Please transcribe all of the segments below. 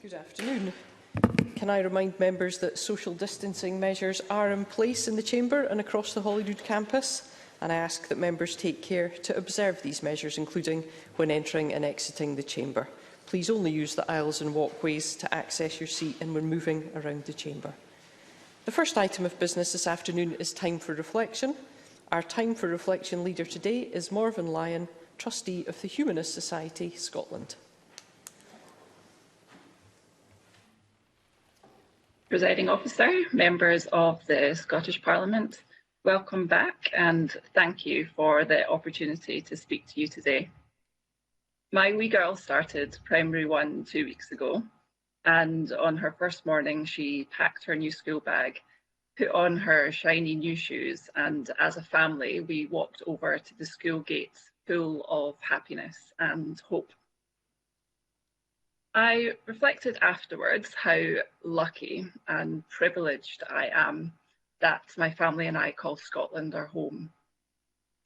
Good afternoon. Can I remind members that social distancing measures are in place in the Chamber and across the Holyrood campus, and I ask that members take care to observe these measures, including when entering and exiting the Chamber. Please only use the aisles and walkways to access your seat and when moving around the Chamber. The first item of business this afternoon is time for reflection. Our time for reflection leader today is Morven Lyon, Trustee of the Humanist Society, Scotland. Presiding Officer, members of the Scottish Parliament, welcome back and thank you for the opportunity to speak to you today. My wee girl started Primary 1 2 weeks ago, and on her first morning she packed her new school bag, put on her shiny new shoes, and as a family we walked over to the school gates full of happiness and hope. I reflected afterwards how lucky and privileged I am that my family and I call Scotland our home,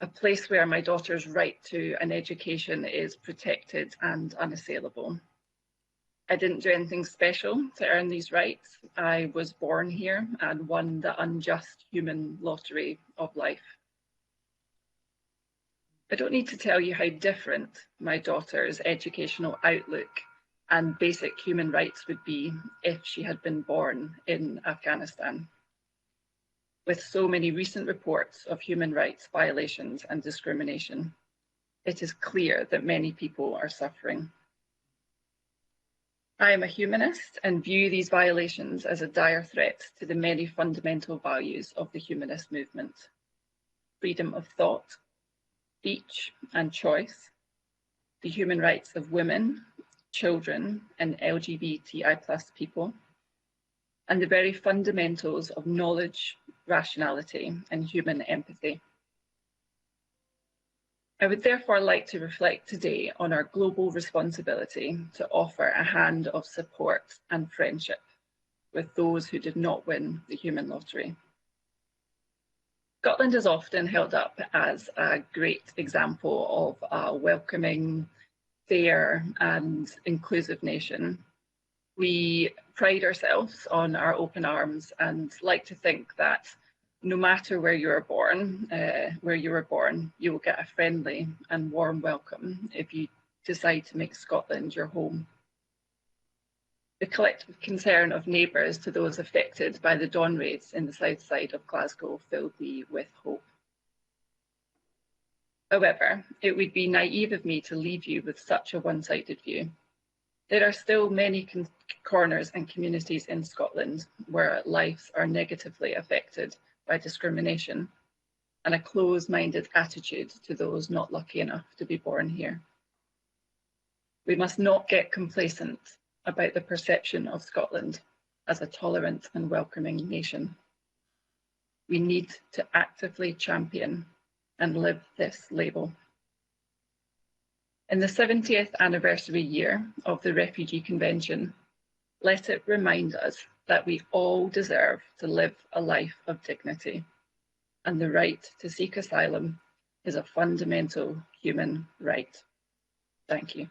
a place where my daughter's right to an education is protected and unassailable. I didn't do anything special to earn these rights. I was born here and won the unjust human lottery of life. I don't need to tell you how different my daughter's educational outlook and basic human rights would be if she had been born in Afghanistan. With so many recent reports of human rights violations and discrimination, it is clear that many people are suffering. I am a humanist and view these violations as a dire threat to the many fundamental values of the humanist movement: freedom of thought, speech and choice, the human rights of women, children and LGBTI+ people, and the very fundamentals of knowledge, rationality and human empathy. I would therefore like to reflect today on our global responsibility to offer a hand of support and friendship with those who did not win the human lottery. Scotland is often held up as a great example of a welcoming, fair and inclusive nation. We pride ourselves on our open arms and like to think that no matter where you were born, you will get a friendly and warm welcome if you decide to make Scotland your home. The collective concern of neighbours to those affected by the dawn raids in the south side of Glasgow filled me with hope. However, it would be naive of me to leave you with such a one-sided view. There are still many corners and communities in Scotland where lives are negatively affected by discrimination and a closed-minded attitude to those not lucky enough to be born here. We must not get complacent about the perception of Scotland as a tolerant and welcoming nation. We need to actively champion and live this label. In the 70th anniversary year of the Refugee Convention, let it remind us that we all deserve to live a life of dignity, and the right to seek asylum is a fundamental human right. Thank you.